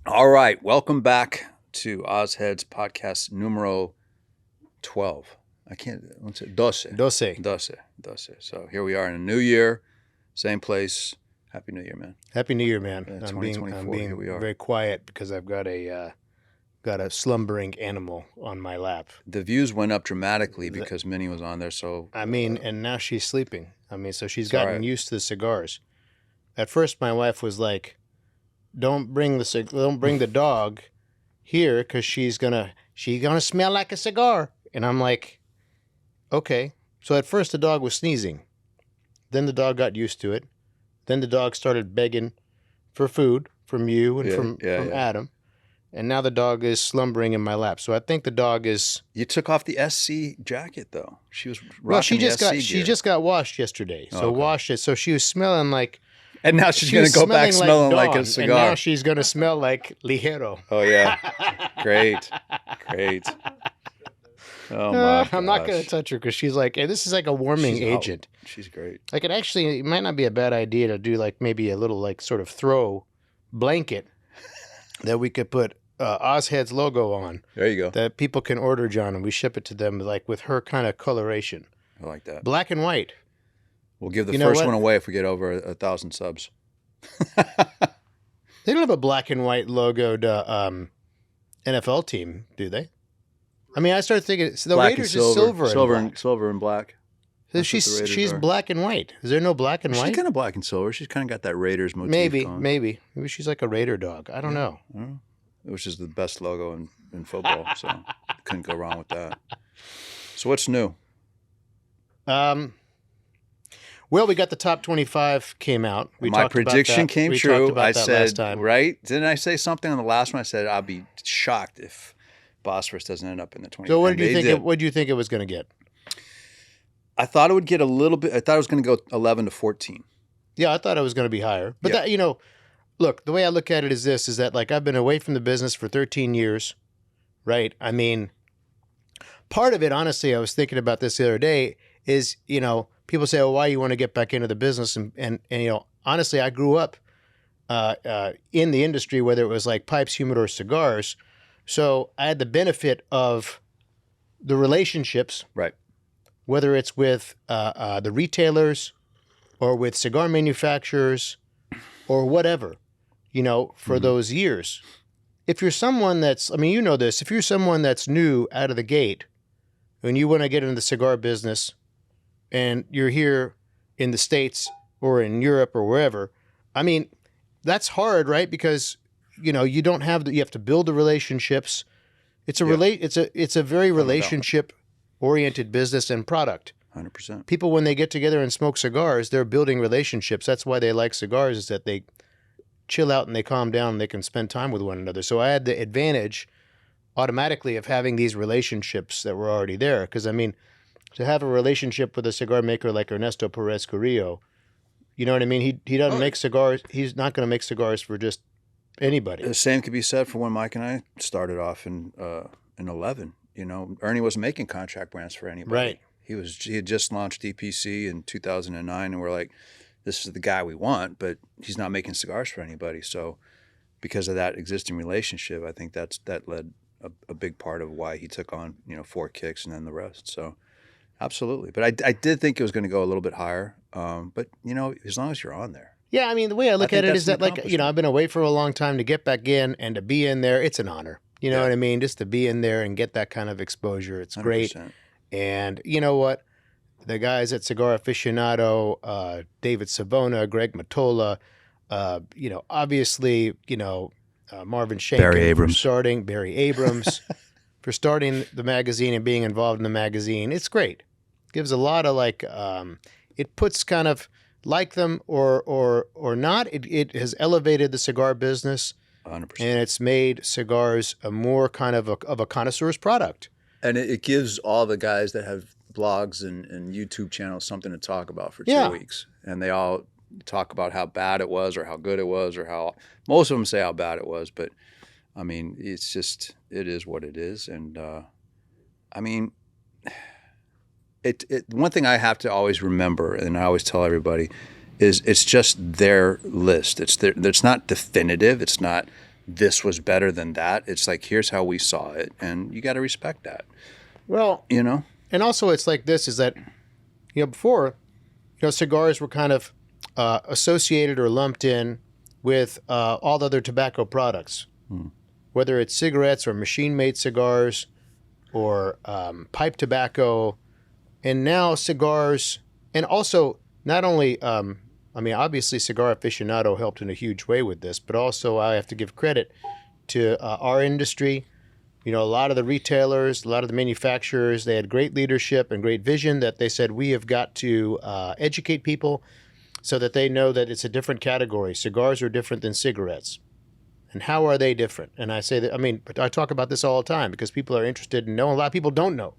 All right, welcome back to Ozhead's podcast numero 12. I can't, what's it? Doce. Doce. Doce. Doce. So here we are in a new year, same place. Happy New Year, man. Happy New Year, man. Yeah, I'm being 2024, here we are. very quiet because I've got a slumbering animal on my lap. The views went up dramatically because Minnie was on there, so... and now she's sleeping. So she's It's gotten all right. used to the cigars. At first, my wife was like, don't bring the dog here because she's gonna smell like a cigar. And I'm like, okay. So at first the dog was sneezing. Then the dog got used to it. Then the dog started begging for food from you and from Adam. And now the dog is slumbering in my lap. So I think the dog is... You took off the SC jacket, though. She was rocking Well, she gear. just got washed yesterday. So okay. washed it. So she was smelling like... And now she's going to go back smelling like a cigar. And now she's going to smell like Ligero. Oh, yeah. Great. Oh, my I'm not gosh. going to touch her because she's like, hey, this is like a warming agent. She's great. Like it might not be a bad idea to do like maybe a little like sort of throw blanket that we could put Ozhead's logo on. There you go. That people can order, John, and we ship it to them like with her kind of coloration. I like that. Black and white. We'll give the first one away if we get over 1,000 subs. They don't have a black and white logoed NFL team, do they? I mean, I started thinking the Black Raiders and is silver silver and black. So That's what the Raiders she's are. black and white. Is there no black and She's white? kind of black and silver. She's kind of got that Raiders motif going. Maybe she's like a Raider dog. I don't know. I don't know. Which is the best logo in football, so couldn't go wrong with that. So what's new? Well, we got the top 25 came out. My prediction came true. I said, last time. right? Didn't I say something on the last one? I said I'll be shocked if Bosphorus doesn't end up in the 25. So what did you think? What did you think it was going to get? I thought it would get a little bit. I thought it was going to go 11 to 14. Yeah, I thought it was going to be higher. But Yeah. that, look, the way I look at it is this: is that like I've been away from the business for 13 years, right? I mean, part of it, honestly, I was thinking about this the other day. Is people say, "Oh, why you want to get back into the business?" And honestly, I grew up in the industry, whether it was like pipes, humidor, cigars. So I had the benefit of the relationships, Right. whether it's with the retailers or with cigar manufacturers or whatever, for those years. If you're someone that's, this, if you're someone that's new out of the gate and you want to get into the cigar business and you're here in the States or in Europe or wherever, that's hard, right? Because, you don't have, you have to build the relationships. It's a very relationship oriented business and product. 100%. People, when they get together and smoke cigars, they're building relationships. That's why they like cigars, is that they chill out and they calm down and they can spend time with one another. So I had the advantage automatically of having these relationships that were already there. Because, to have a relationship with a cigar maker like Ernesto Perez Carrillo, you know what I mean? He doesn't make cigars. He's not going to make cigars for just anybody. The same could be said for when Mike and I started off in 11. Ernie wasn't making contract brands for anybody. Right. He had just launched DPC in 2009, and we're like, this is the guy we want, but he's not making cigars for anybody. So because of that existing relationship, I think that led a big part of why he took on, 4 kicks and then the rest. So absolutely. But I did think it was going to go a little bit higher. But, as long as you're on there. Yeah, the way I look at it is that, like, accomplishment. I've been away for a long time. To get back in and to be in there, it's an honor. You know what I mean? Just to be in there and get that kind of exposure, it's great. 100%. And you know what? The guys at Cigar Aficionado, David Savona, Greg Matola, obviously, Marvin Shank. Barry Abrams. Barry Abrams, for starting the magazine and being involved in the magazine. It's great. Gives a lot of it puts kind of like them or not. It has elevated the cigar business. 100%. And it's made cigars a more kind of a connoisseur's product. And it gives all the guys that have blogs and YouTube channels something to talk about for 2 weeks. And they all talk about how bad it was or how good it was, or how most of them say how bad it was. But it's just, it is what it is. And one thing I have to always remember, and I always tell everybody, is it's just their list. It's not definitive. It's not this was better than that. It's like, here's how we saw it, and you got to respect that. Well, You know? and also it's like this, is that, before, cigars were kind of associated or lumped in with all the other tobacco products, whether it's cigarettes or machine-made cigars or pipe tobacco. And now cigars, and also not only, obviously Cigar Aficionado helped in a huge way with this, but also I have to give credit to our industry. A lot of the retailers, a lot of the manufacturers, they had great leadership and great vision that they said, we have got to educate people so that they know that it's a different category. Cigars are different than cigarettes. And how are they different? And I say that, I talk about this all the time because people are interested in knowing. A lot of people don't know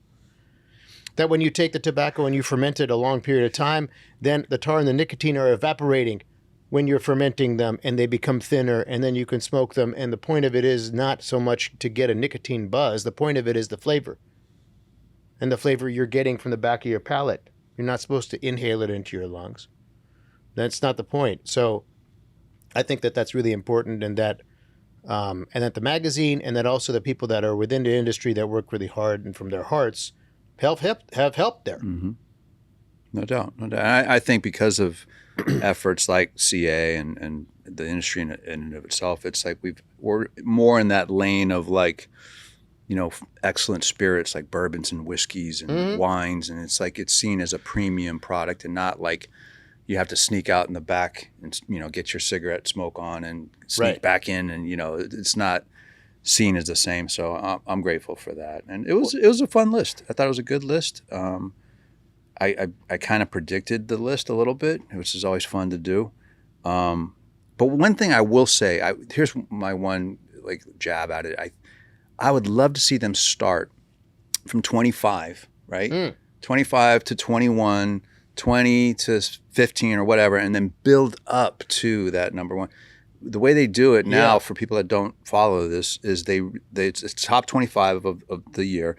that when you take the tobacco and you ferment it a long period of time, then the tar and the nicotine are evaporating when you're fermenting them, and they become thinner, and then you can smoke them. And the point of it is not so much to get a nicotine buzz. The point of it is the flavor. And the flavor you're getting from the back of your palate. You're not supposed to inhale it into your lungs. That's not the point. So I think that that's really important, and that the magazine, and that also the people that are within the industry that work really hard and from their hearts have helped there. Mm-hmm. No doubt. I think because of efforts like CA and the industry in and of itself, it's like we're more in that lane of like, excellent spirits like bourbons and whiskeys and wines, and it's like it's seen as a premium product and not like you have to sneak out in the back and get your cigarette smoke on and sneak back in, and it's not seen as the same. So I'm grateful for that, and it was a fun list. I thought it was a good list. I kind of predicted the list a little bit, which is always fun to do. But one thing I will say, here's my one like jab at it. I would love to see them start from 25, right? 25 to 21, 20 to 15 or whatever, and then build up to that number one. The way they do it now, for people that don't follow this, is it's top 25 of the year,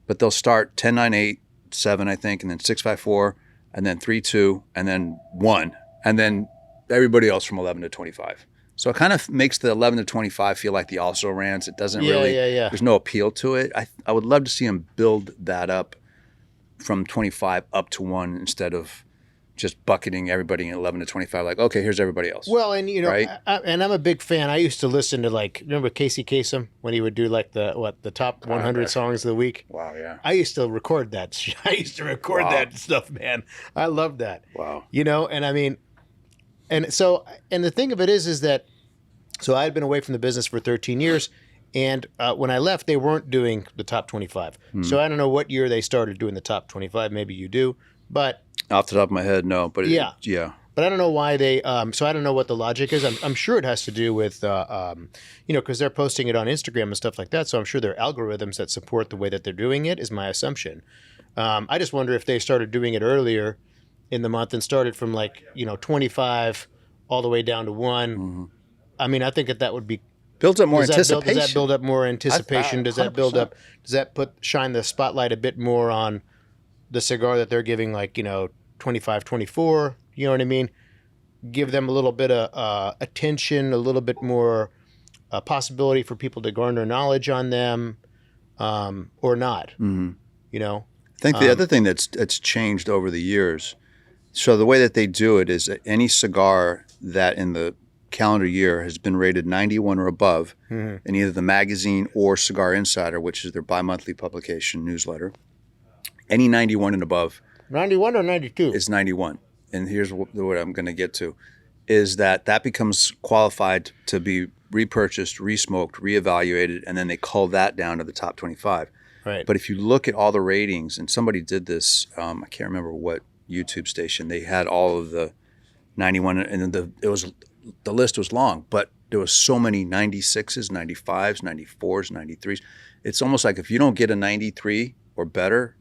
but they'll start 10, 9, 8, 7, I think, and then 6, 5, 4, and then 3, 2, and then 1, and then everybody else from 11 to 25. So it kind of makes the 11 to 25 feel like the also-rans. It doesn't really, there's no appeal to it. I would love to see them build that up from 25 up to 1 instead of just bucketing everybody in 11 to 25, like, okay, here's everybody else. Well, and right? And I'm a big fan. I used to listen to, like, remember Casey Kasem when he would do like the top 100 songs of the week? Wow, yeah. I used to record that. I used to record that stuff, man. I love that. Wow. And the thing of it is that, so I had been away from the business for 13 years, and when I left, they weren't doing the top 25. So I don't know what year they started doing the top 25. Maybe you do, but off the top of my head, no. But yeah. But I don't know why they. So I don't know what the logic is. I'm sure it has to do with, because they're posting it on Instagram and stuff like that. So I'm sure there are algorithms that support the way that they're doing it. Is my assumption. I just wonder if they started doing it earlier in the month and started from 25 all the way down to 1. Mm-hmm. I mean, I think that would be builds up more anticipation. Does that build up more anticipation? Does that build up? Does that shine the spotlight a bit more on the cigar that they're giving, 25, 24? You know what I mean? Give them a little bit of attention, a little bit more possibility for people to garner knowledge on them, or not. Mm-hmm. I think the other thing that's changed over the years. So the way that they do it is that any cigar that in the calendar year has been rated 91 or above in either the magazine or Cigar Insider, which is their bi-monthly publication newsletter. Any 91 and above. 91 or 92? Is 91. And here's what I'm going to get to, is that becomes qualified to be repurchased, resmoked, reevaluated, and then they cull that down to the top 25. Right. But if you look at all the ratings, and somebody did this, I can't remember what YouTube station, they had all of the 91, and the list was long, but there was so many 96s, 95s, 94s, 93s. It's almost like if you don't get a 93 or better,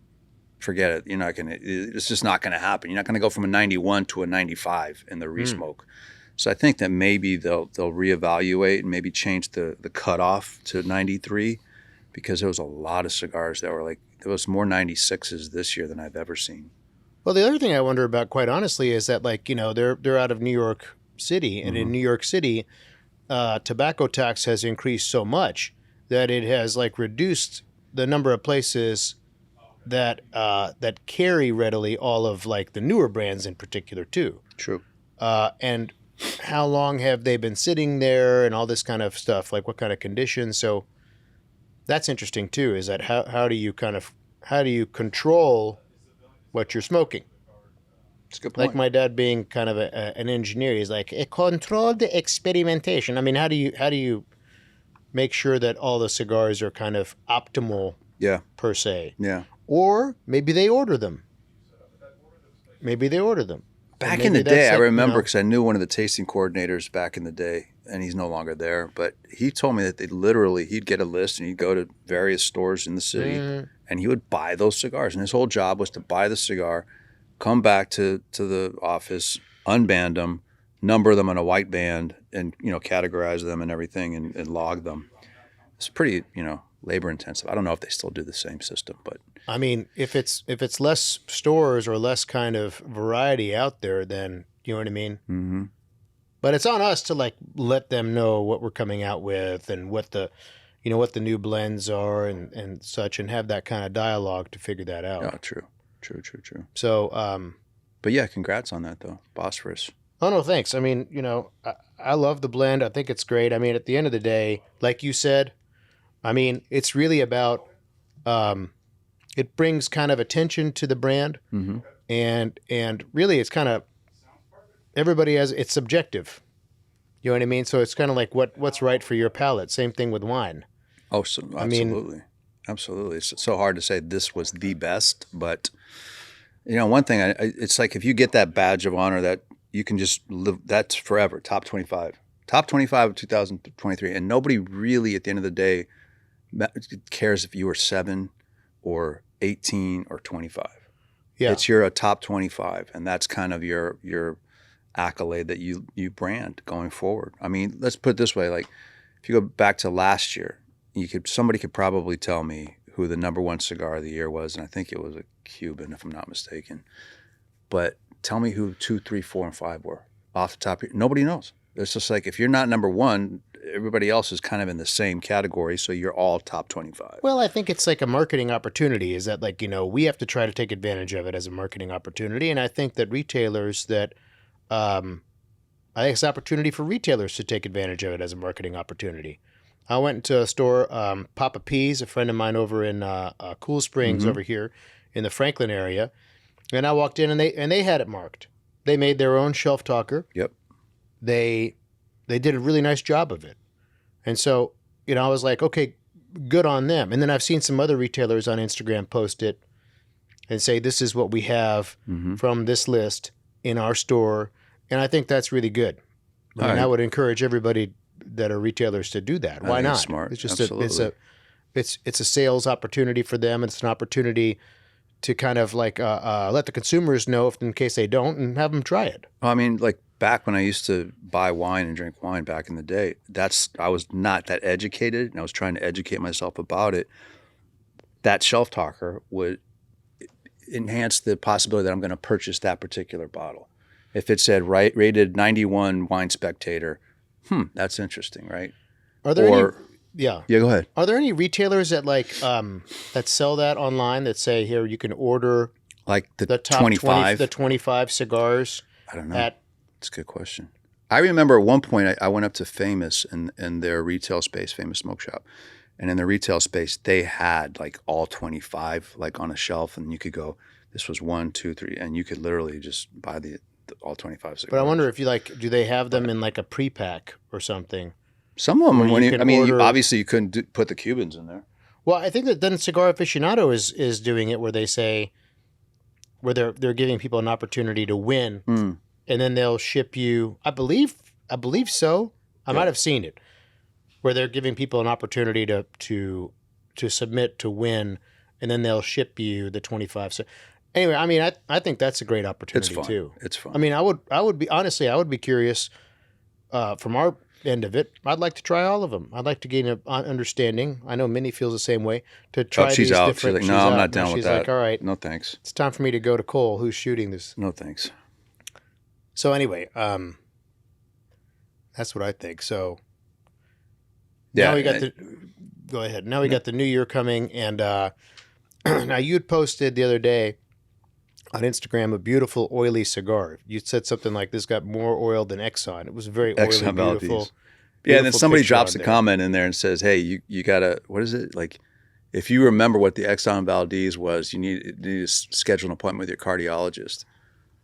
forget it. You're not gonna. It's just not gonna happen. You're not gonna go from a 91 to a 95 in the resmoke. So I think that maybe they'll reevaluate and maybe change the cutoff to 93, because there was a lot of cigars that were like, there was more 96s this year than I've ever seen. Well, the other thing I wonder about, quite honestly, is that they're out of New York City, and in New York City, tobacco tax has increased so much that it has like reduced the number of places that that carry readily all of like the newer brands in particular too. True. And how long have they been sitting there and all this kind of stuff, like what kind of conditions. So that's interesting too, is that how do you control what you're smoking? It's a good point. Like my dad being kind of an engineer, he's like, control the experimentation. I mean, how do you make sure that all the cigars are kind of optimal Yeah. per se? Yeah. Or maybe they order them. Maybe they order them. Back And in the maybe that's day, I like, remember because I knew one of the tasting coordinators back in the day, and he's no longer there. But he told me that he'd get a list and he'd go to various stores in the city, and he would buy those cigars. And his whole job was to buy the cigar, come back to the office, unband them, number them on a white band, and categorize them and everything, and log them. It's pretty labor intensive. I don't know if they still do the same system, but I mean, if it's less stores or less kind of variety out there, then you know what I mean. mm-hmm. But it's on us to like let them know what we're coming out with and what the new blends are and such, and have that kind of dialogue to figure that out. Yeah, true. So, But yeah, congrats on that though, Bosphorus. oh no, thanks. I mean, I love the blend. I think it's great. I mean, at the end of the day, like you said, I mean, it's really about, it brings kind of attention to the brand, Mm-hmm. and really it's kind of, it's subjective. You know what I mean? So it's kind of like what's right for your palate. Same thing with wine. Oh, so, absolutely. Absolutely. It's so hard to say this was the best, but one thing, it's like if you get that badge of honor that you can just live, that's forever, top 25 of 2023. And nobody really at the end of the day cares if you were 7 or 18 or 25. Yeah. It's you're a top 25, and that's kind of your accolade that you brand going forward. I mean, let's put it this way, like if you go back to last year, somebody could probably tell me who the number one cigar of the year was, and I think it was a Cuban, if I'm not mistaken. But tell me who 2, 3, 4, and 5 were off the top. Nobody knows. It's just like if you're not number one, everybody else is kind of in the same category, so you're all top 25. Well, I think it's like a marketing opportunity. Is that like we have to try to take advantage of it as a marketing opportunity, and I think that retailers I think it's an opportunity for retailers to take advantage of it as a marketing opportunity. I went into a store, Papa P's, a friend of mine over in Cool Springs Mm-hmm. over here in the Franklin area, and I walked in and they had it marked. They made their own shelf talker. Yep. They did a really nice job of it, and so I was like, okay, good on them. And then I've seen some other retailers on Instagram post it and say this is what we have Mm-hmm. from this list in our store, and I think that's really good. All right. I would encourage everybody that are retailers to do that. Why think not? it's smart. It's just Absolutely. it's a sales opportunity for them. It's an opportunity to kind of like let the consumers know in case they don't, and have them try it. Well, I mean, like back when I used to buy wine and drink wine back in the day, I was not that educated, and I was trying to educate myself about it. That shelf talker would enhance the possibility that I'm going to purchase that particular bottle. If it said rated 91 Wine Spectator, that's interesting, right? Are there any? Yeah. Yeah, go ahead. Are there any retailers that like that sell that online that say here you can order Like the top 25? the 25 cigars? I don't know. At That's a good question. I remember at one point I went up to Famous in their retail space, Famous Smoke Shop. And in the retail space, they had like all 25 like on a shelf, and you could go, this was 1, 2, 3, and you could literally just buy the all 25 cigars. But I wonder if do they have them in like a pre-pack or something? Some of them, Or you can order- obviously you couldn't put the Cubans in there. Well, I think that then Cigar Aficionado is doing it where they say where they're giving people an opportunity to win, and then they'll ship you. I believe so. I might have seen it where they're giving people an opportunity to submit to win, and then they'll ship you the 25. So anyway, I mean, I think that's a great opportunity It's fun. too. It's fun. I mean, I would be honestly, I would be curious from our end of it. I'd like to try all of them. I'd like to gain an understanding. I know Minnie feels the same way. To try she's these out. different. She's like, no, I'm out. not down Now with she's that. like, all right, No thanks. it's time for me to go to Cole, who's shooting this. No thanks. So anyway, that's what I think. So Yeah. Now we got the. Go ahead. Now we got the new year coming, and now you had posted the other day on Instagram a beautiful oily cigar. You said something like this got more oil than Exxon. It was a very oily, Exxon beautiful. Valdez. Yeah, and then somebody picture drops on a there. comment in there and says, "Hey, you gotta, what is it like? If you remember what the Exxon Valdez was, you need to schedule an appointment with your cardiologist."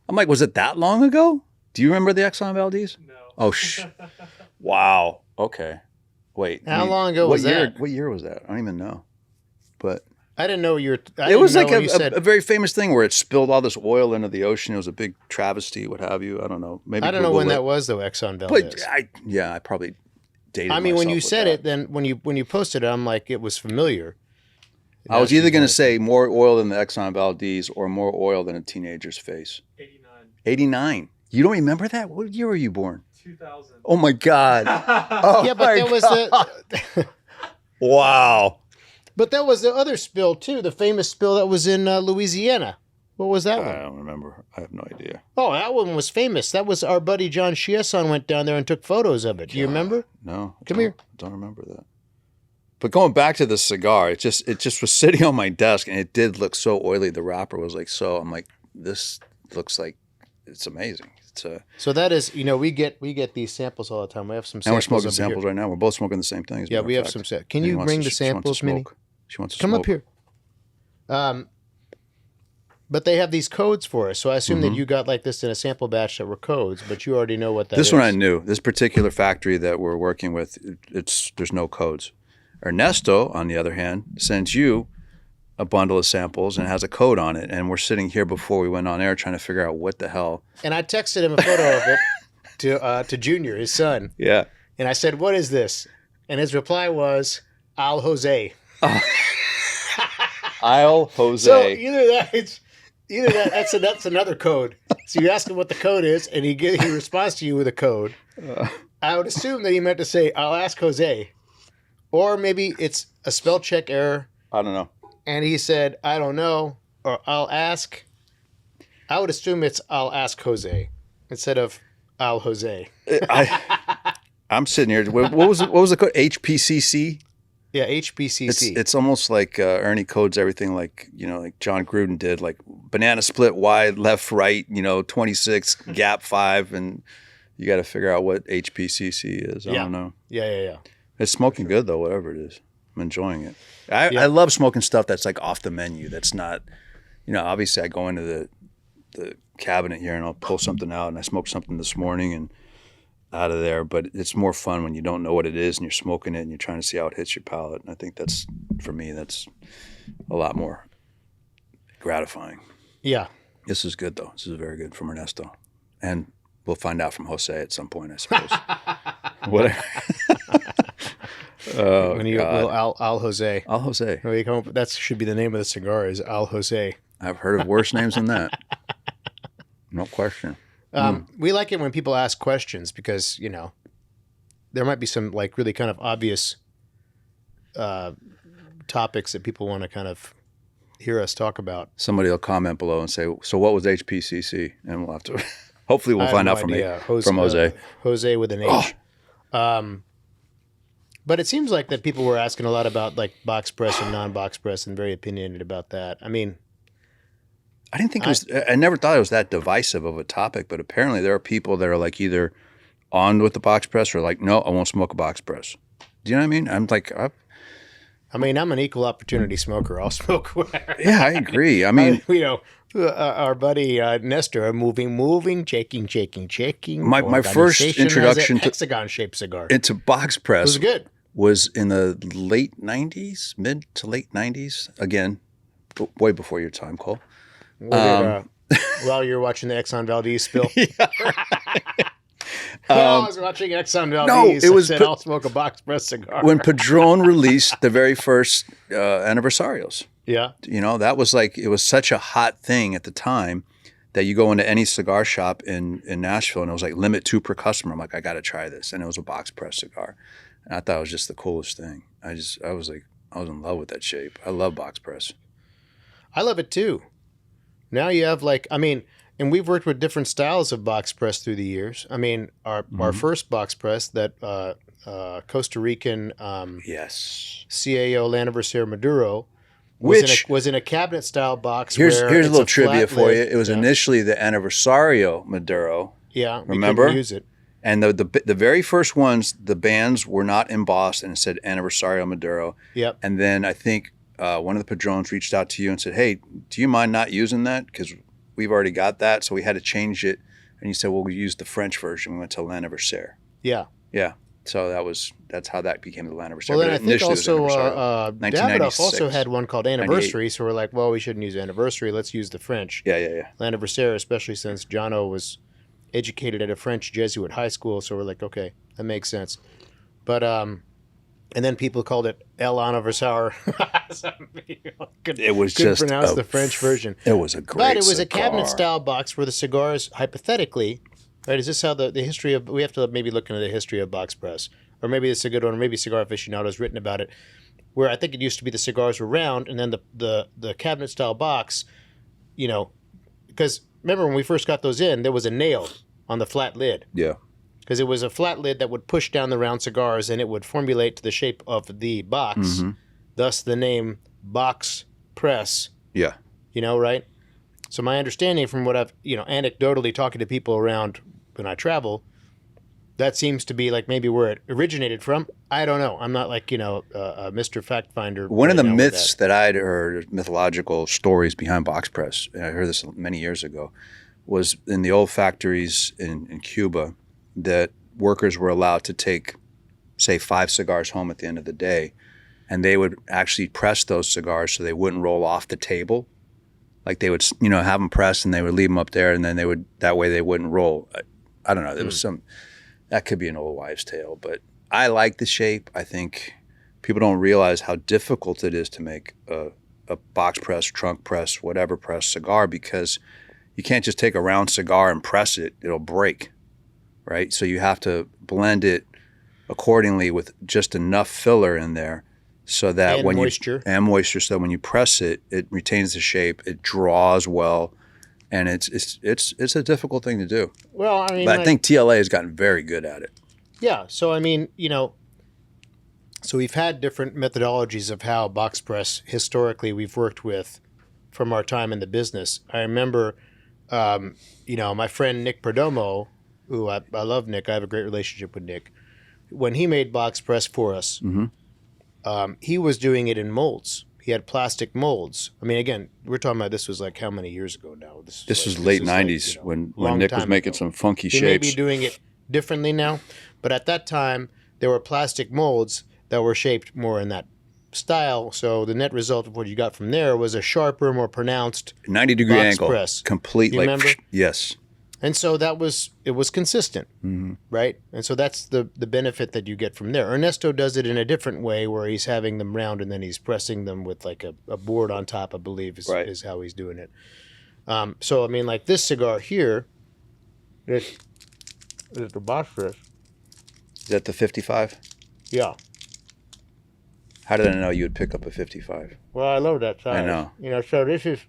I'm like, was it that long ago? Do you remember the Exxon Valdez? No. Oh, wow. Okay. Wait. How long ago what was year, that? What year was that? I don't even know. But I didn't know you were. it was like a very famous thing where it spilled all this oil into the ocean. It was a big travesty, what have you. I don't know. Maybe I don't know Google when it. that was though. Exxon But Valdez. I probably dated I mean, when myself you with said that. it, then when you posted it, I'm like, it was familiar. I was Now either she's going like- to say more oil than the Exxon Valdez or more oil than a teenager's face. 89. 89. You don't remember that? What year were you born? 2000. Oh my God. Oh Yeah, but my there was God. the. Wow. But that was the other spill too, the famous spill that was in Louisiana. What was that I one? don't remember. I have no idea. Oh, that one was famous. That was our buddy John Chiasson went down there and took photos of it. Do you remember? No. Come here. Don't remember that. But going back to the cigar, it just was sitting on my desk and it did look so oily. The wrapper was like so. I'm like, this looks like it's amazing. It's So that is, we get these samples all the time. We have some and samples. we're smoking over samples here. right now. We're both smoking the same thing. as a Yeah, matter we of have fact. some. Can Minnie you wants bring to- the she wants to samples, Minnie? smoke. She wants to Come smoke. up here. But they have these codes for us, so I assume that you got like this in a sample batch that were codes, but you already know what that is. This one I knew. This particular factory that we're working with, there's no codes. Ernesto, on the other hand, sends you a bundle of samples and has a code on it, and we're sitting here before we went on air trying to figure out what the hell. And I texted him a photo of it to Junior, his son, Yeah. and I said, "What is this?" And his reply was, "Al Jose." Isle Jose. So that's another code. So you ask him what the code is, and he responds to you with a code. I would assume that he meant to say, "I'll ask Jose," or maybe it's a spell check error, I don't know. and he said, "I don't know," or "I'll ask." I would assume it's "I'll ask Jose" instead of "Al Jose." I'm sitting here. What was the code? HPCC. Yeah, HBCC. It's almost like Ernie codes everything like like John Gruden did, like banana split wide, left, right, 26, gap 5, and you got to figure out what HPCC is. I Yeah. don't know. Yeah. It's smoking good though, whatever it is. I'm enjoying it. Yeah. I love smoking stuff that's like off the menu. That's not, obviously I go into the cabinet here and I'll pull something out, and I smoked something this morning and out of there, but it's more fun when you don't know what it is and you're smoking it and you're trying to see how it hits your palate. And I think that's, for me, that's a lot more gratifying. Yeah. This is good though. This is very good from Ernesto. And we'll find out from Jose at some point, I suppose. Whatever. Oh, When you God. Al Jose. Al Jose. When you come up, that should be the name of the cigar is Al Jose. I've heard of worse names than that. No question. We like it when people ask questions because, there might be some like really kind of obvious topics that people want to kind of hear us talk about. Somebody will comment below and say, so what was HPCC? And we'll have to, hopefully we'll I have find no out from idea. Jose. Jose with an H. But it seems like that people were asking a lot about like box press and non-box press and very opinionated about that. I mean, I didn't think it was, I never thought it was that divisive of a topic, but apparently there are people that are like either on with the box press or like, no, I won't smoke a box press. Do you know what I mean? I'm like, I'm an equal opportunity smoker. I'll smoke whatever. yeah, I agree. I mean, our buddy Nestor, moving, shaking. My first Organization has introduction a hexagon-shaped cigar. It into box press was good. was in the late 90s, mid to late 90s. Again, way before your time, Cole. While you're watching the Exxon Valdez spill. I was watching Exxon Valdez. it was I said, I'll smoke a box press cigar. When Padron released the very first anniversarios. Yeah. That was like, it was such a hot thing at the time that you go into any cigar shop in Nashville and it was like limit 2 per customer. I'm like, I got to try this. And it was a box press cigar. And I thought it was just the coolest thing. I was in love with that shape. I love box press. I love it too. Now you have and and we've worked with different styles of box press through the years. I mean, our first box press, that Costa Rican Yes. CAO Laniversaire Maduro, Which was in a cabinet style box. here's where a it's little trivia flat for lid. you. It was initially the Anniversario Maduro. Yeah, we Remember? couldn't use it. And the very first ones, the bands were not embossed and it said Anniversario Maduro. Yep. And then I think one of the Padrones reached out to you and said, "Hey, do you mind not using that? Because we've already got that." So we had to change it. And you said, "Well, we use the French version." We went to L'Anniversaire. Yeah. Yeah. So that's how that became the L'Anniversaire. Well, then But I think initially it was also Anniversario. Davidoff also 1996. had one called Anniversary. So we're like, well, we shouldn't use Anniversary. Let's use the French. Yeah. L'Anniversaire, especially since Jono was educated at a French Jesuit high school. So we're like, okay, that makes sense. But and then people called it El Anniversaire. It was couldn't just pronounce the French version. It was a great But it was a cigar. cabinet style box where the cigars, hypothetically, right? Is this how the history of, we have to maybe look into the history of box press, or maybe it's a good one, or maybe Cigar Aficionado has written about it, where I think it used to be the cigars were round, and then the cabinet style box, you know, because remember when we first got those in, there was a nail on the flat lid. Yeah. Because it was a flat lid that would push down the round cigars and it would formulate to the shape of the box, thus the name box press. Yeah. You know, right? So my understanding from what I've, anecdotally talking to people around when I travel, that seems to be like maybe where it originated from. I don't know. I'm not like, a Mr. Fact Finder. One of the myths that I'd heard, mythological stories behind box press, and I heard this many years ago, was in the old factories in Cuba that workers were allowed to take, say, 5 cigars home at the end of the day, and they would actually press those cigars so they wouldn't roll off the table. Like they would, have them pressed and they would leave them up there, and then that way they wouldn't roll. I don't know. There was that could be an old wives' tale, but I like the shape. I think people don't realize how difficult it is to make a box press, trunk press, whatever press cigar, because you can't just take a round cigar and press it. It'll break, right? So you have to blend it accordingly with just enough filler in there so that and moisture. So when you press it, it retains the shape, it draws well, and it's a difficult thing to do. Well, I mean, but I think TLA has gotten very good at it. Yeah. So I mean, so we've had different methodologies of how box press historically we've worked with from our time in the business. I remember, my friend Nick Perdomo, who I love Nick. I have a great relationship with Nick. When he made box press for us, he was doing it in molds. He had plastic molds. I mean, again, we're talking about this was like how many years ago now? This was late 90s when Nick was making some funky shapes. He may be doing it differently now, but at that time, there were plastic molds that were shaped more in that style. So the net result of what you got from there was a sharper, more pronounced 90-degree box angle, press. complete. You like remember? Yes. And so it was consistent, right? And so that's the benefit that you get from there. Ernesto does it in a different way where he's having them round and then he's pressing them with like a board on top, I believe, is how he's doing it. So, I mean, like this cigar here, this is the box press. Is that the 55? Yeah. How did I know you would pick up a 55? Well, I love that size. I know. So this is...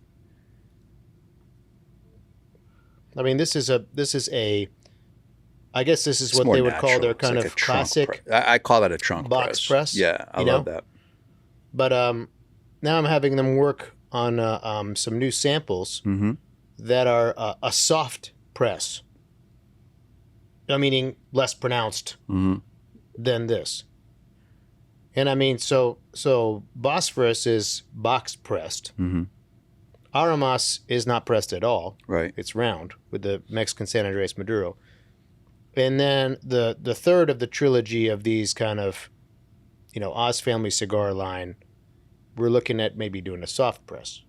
I mean, this is a, I guess this is It's what more they would natural. call their It's kind like of a trunk classic I call that a trunk box press. Yeah, I love that. But now I'm having them work on some new samples that are a soft press. Meaning less pronounced than this. And I mean, so Bosphorus is box pressed. Aramas is not pressed at all. Right. It's round with the Mexican San Andres Maduro. And then the third of the trilogy of these kind of, Oz family cigar line, we're looking at maybe doing a soft press.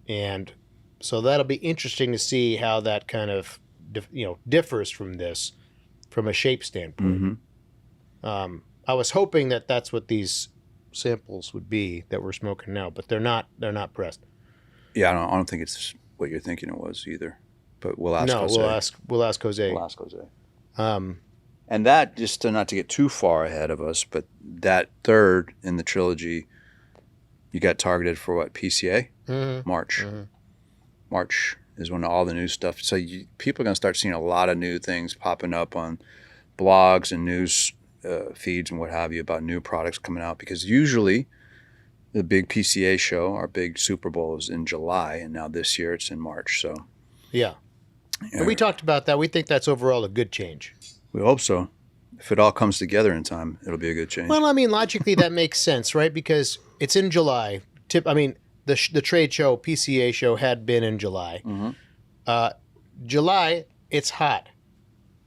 And so that'll be interesting to see how that kind of, differs from this from a shape standpoint. I was hoping that that's what these samples would be that we're smoking now, but they're not pressed. Yeah, I don't think it's what you're thinking it was either. But we'll ask No, Jose. we'll ask Jose. We'll ask Jose. And that, just not to get too far ahead of us, but that third in the trilogy, you got targeted for what, PCA? March. March is when all the new stuff. So people are going to start seeing a lot of new things popping up on blogs and news feeds and what have you about new products coming out, because usually the big PCA show, our big Super Bowl, is in July, and now this year it's in March. So Yeah. And we talked about that. We think that's overall a good change. we hope so. If it all comes together in time, it'll be a good change. Well, I mean, logically that makes sense, right? Because it's in July. The trade show, PCA show, had been in July. July, it's hot.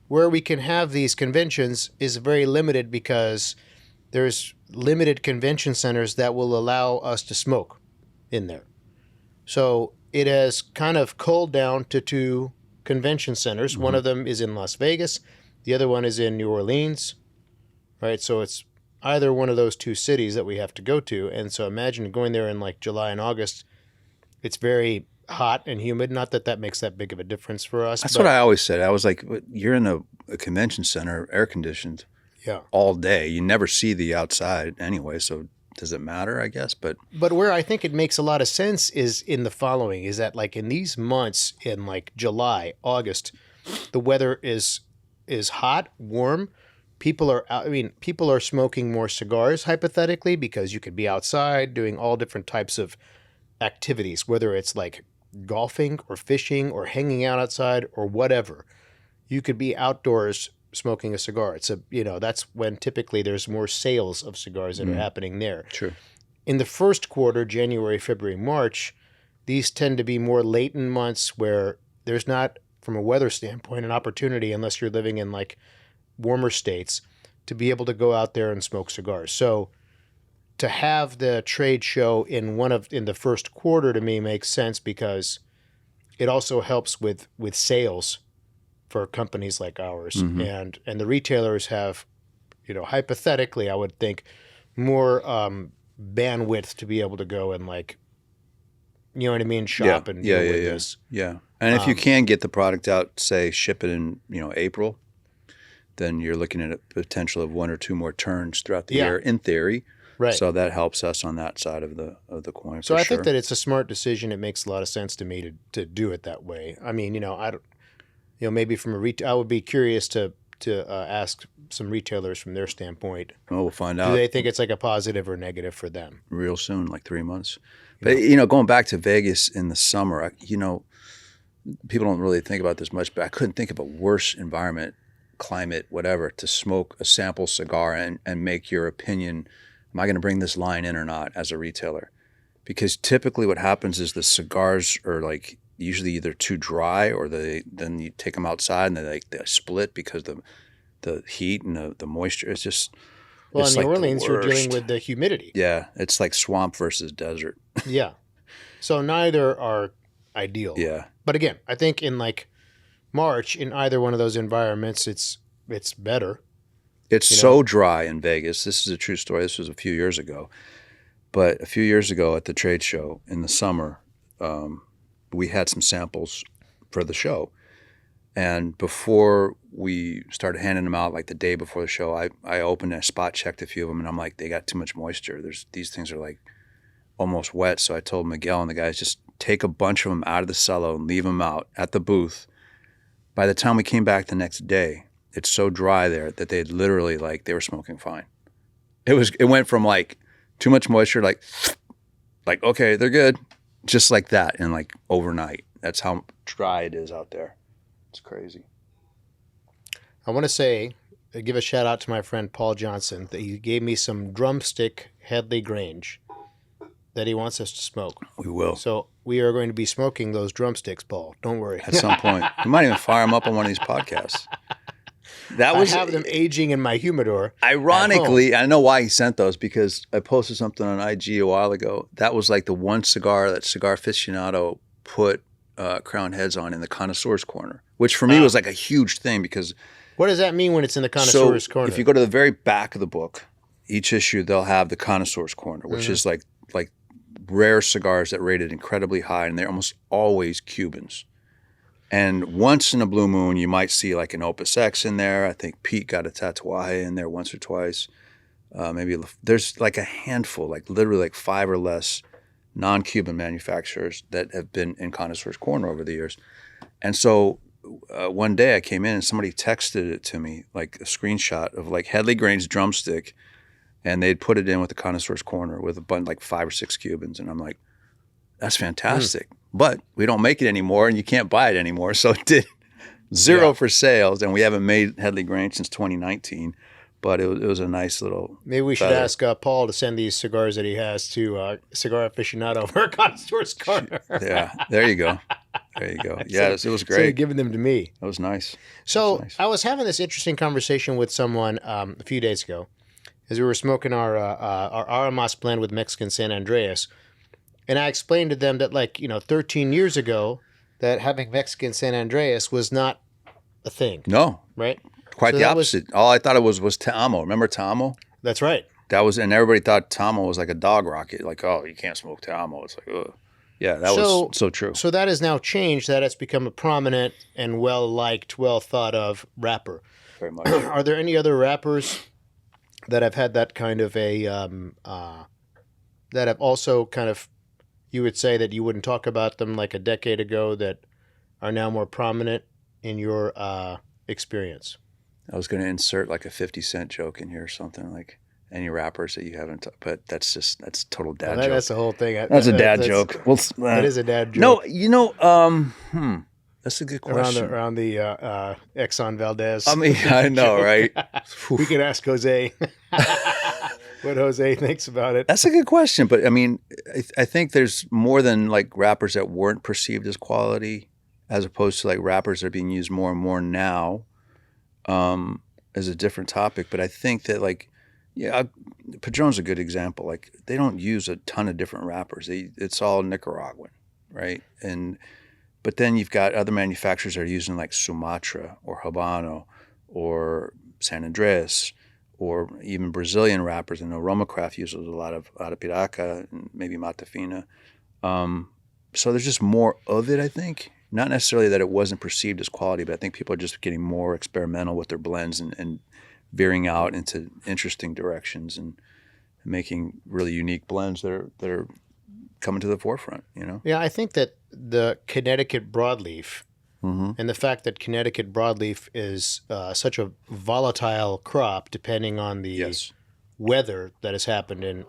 Where we can have these conventions is very limited because there's limited convention centers that will allow us to smoke in there. So it has kind of culled down to 2 convention centers. One of them is in Las Vegas. The other one is in New Orleans, right? So it's either one of those 2 cities that we have to go to. And so imagine going there in like July and August. It's very hot and humid. Not that that makes that big of a difference for us. That's what I always said. I was like, you're in a convention center, air conditioned, Yeah. all day. You never see the outside anyway, so does it matter, I guess? But where I think it makes a lot of sense is in the following, is that like in these months in like July, August, the weather is hot, warm. People are smoking more cigars hypothetically because you could be outside doing all different types of activities, whether it's like golfing or fishing or hanging out outside or whatever. You could be outdoors smoking a cigar. That's when typically there's more sales of cigars that are happening there. true. In the first quarter, January, February, March, these tend to be more latent months where there's not, from a weather standpoint, an opportunity, unless you're living in like warmer states, to be able to go out there and smoke cigars. So to have the trade show in the first quarter to me makes sense because it also helps with sales for companies like ours. And the retailers have, hypothetically, I would think, more bandwidth to be able to go and like, you know what I mean, shop and deal with this. Yeah. And if you can get the product out, say ship it in, April, then you're looking at a potential of 1 or 2 more turns throughout the year in theory. Right. So that helps us on that side of the coin. So I think that it's a smart decision. It makes a lot of sense to me to do it that way. I mean, I don't, maybe from I would be curious to ask some retailers from their standpoint. Well, we'll find out. Do they think it's like a positive or negative for them? Real soon, like 3 months. But, going back to Vegas in the summer, people don't really think about this much, but I couldn't think of a worse environment, climate, whatever, to smoke a sample cigar and make your opinion, am I going to bring this line in or not as a retailer? Because typically what happens is the cigars are like usually either too dry or then you take them outside and they split because the heat and the moisture. It's just well, it's in New like Orleans, you're dealing with the humidity. Yeah, it's like swamp versus desert. Yeah, so neither are ideal. Yeah, but again, I think in like March, in either one of those environments, it's better. It's so dry in Vegas. This is a true story. This was a few years ago. But a few years ago at the trade show in the summer, we had some samples for the show. And before we started handing them out, like the day before the show, I opened and spot checked a few of them, and I'm like, they got too much moisture. These things are like almost wet. So I told Miguel and the guys, just take a bunch of them out of the cello and leave them out at the booth. By the time we came back the next day, it's so dry there that they literally they were smoking fine. It went from like too much moisture, like okay, they're good, just like that, and like overnight. That's how dry it is out there. It's crazy. I want to give a shout out to my friend Paul Johnson that he gave me some drumstick Headley Grange that he wants us to smoke. We will. So we are going to be smoking those drumsticks, Paul. Don't worry. At some point, we might even fire them up on one of these podcasts. I have them aging in my humidor. Ironically, I know why he sent those, because I posted something on IG a while ago. That was like the one cigar that Cigar Aficionado put Crown Heads on in the Connoisseur's Corner, which for me was like a huge thing because... What does that mean when it's in the Connoisseur's Corner? If you go to the very back of the book, each issue, they'll have the Connoisseur's Corner, which is like rare cigars that rated incredibly high, and they're almost always Cubans. And once in a blue moon, you might see like an Opus X in there. I think Pete got a Tatuaje in there once or twice. Maybe there's like a handful, like literally like 5 or less non-Cuban manufacturers that have been in Connoisseur's Corner over the years. And so one day I came in and somebody texted it to me, like a screenshot of like Headley Grange drumstick, and they'd put it in with the Connoisseur's Corner with a bunch, like 5 or 6 Cubans. And I'm like, that's fantastic. But we don't make it anymore and you can't buy it anymore. So it did zero for sales. And we haven't made Headley Grange since 2019. But it was a nice little. Maybe we should ask Paul to send these cigars that he has to Cigar Aficionado for Connoisseur's Corner. Yeah, there you go. There you go. Yeah, it was great. So giving them to me. That was nice. So nice. I was having this interesting conversation with someone a few days ago as we were smoking our Aramas blend with Mexican San Andreas. And I explained to them that, 13 years ago, that having Mexican San Andreas was not a thing. No. Right? Quite the opposite. All I thought it was Tamo. Remember Tamo? That's right. And everybody thought Tamo was like a dog rocket. Like, oh, you can't smoke Tamo. It's like, ugh. Yeah, that was so true. So that has now changed. That has become a prominent and well-liked, well-thought-of wrapper. Very much. Are there any other wrappers that have had that kind of a, that have also kind of, you would say that you wouldn't talk about them like a decade ago that are now more prominent in your experience? I was going to insert like a 50 Cent joke in here or something, like any rappers that you haven't, but that's total dad joke. That's the whole thing. That's a dad joke. Well, that is a dad joke. No, that's a good question. Around the Exxon Valdez. I mean, I know, right? We can ask Jose what Jose thinks about it. That's a good question, but I mean, I think there's more than like rappers that weren't perceived as quality, as opposed to like rappers that are being used more and more now. As a different topic, but I think that Padron's a good example. Like they don't use a ton of different rappers. It's all Nicaraguan, right? But then you've got other manufacturers that are using like Sumatra or Habano or San Andreas or even Brazilian rappers. I know Romacraft uses a lot of Arapiraca and maybe Matafina. So there's just more of it, I think. Not necessarily that it wasn't perceived as quality, but I think people are just getting more experimental with their blends and veering out into interesting directions and making really unique blends that are coming to the forefront, Yeah, I think that the Connecticut broadleaf and the fact that Connecticut broadleaf is such a volatile crop depending on the weather that has happened in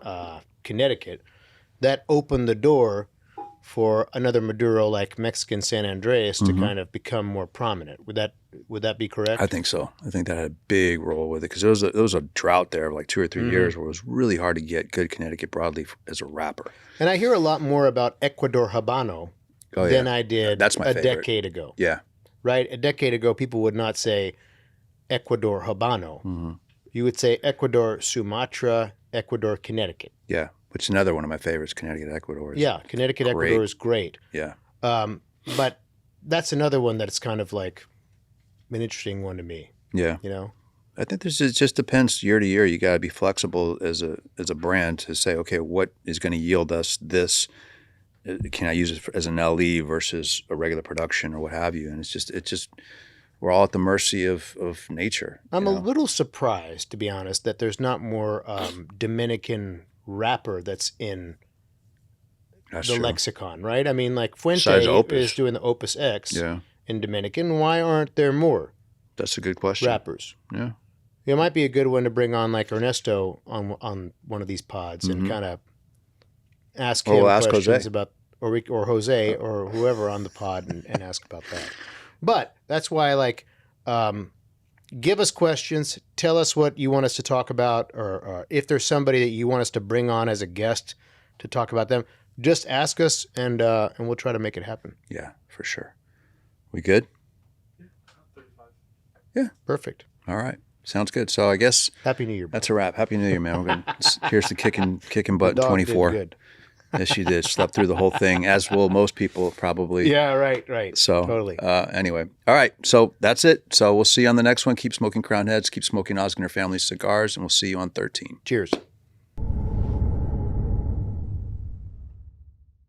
Connecticut, that opened the door for another Maduro like Mexican San Andreas to kind of become more prominent. Would that be correct? I think so. I think that had a big role with it because there was a drought there of like 2 or 3 years where it was really hard to get good Connecticut broadleaf as a wrapper. And I hear a lot more about Ecuador Habano than I did That's my favorite. Decade ago. Yeah. Right? A decade ago, people would not say Ecuador Habano. You would say Ecuador Sumatra, Ecuador Connecticut. Yeah. Which is another one of my favorites, Connecticut Ecuador. Yeah, Connecticut Ecuador is great. Yeah. But that's another one that's kind of like an interesting one to me. Yeah. I think it just depends year to year. You got to be flexible as a brand to say, okay, what is going to yield us this? Can I use it as an LE versus a regular production or what have you? And it's just we're all at the mercy of nature. I'm a little surprised, to be honest, that there's not more Dominican wrapper that's in the lexicon, right? I mean, like Fuente is doing the Opus X in Dominican. Why aren't there more? That's a good question. Wrappers. Yeah. It might be a good one to bring on like Ernesto on one of these pods and kind of ask him questions Jose. about, or Jose or whoever on the pod and ask about that. But that's why give us questions. Tell us what you want us to talk about, or if there's somebody that you want us to bring on as a guest to talk about them. Just ask us, and we'll try to make it happen. Yeah, for sure. We good? Yeah, perfect. All right, sounds good. So I guess Happy New Year. That's a wrap. Happy New Year, man. Here's the kicking butt. 24. Did good. Yes, she did. Slept through the whole thing, as will most people probably. Yeah, right. So totally. Anyway, all right. So that's it. So we'll see you on the next one. Keep smoking Crown Heads. Keep smoking Ozgener family cigars, and we'll see you on 13. Cheers.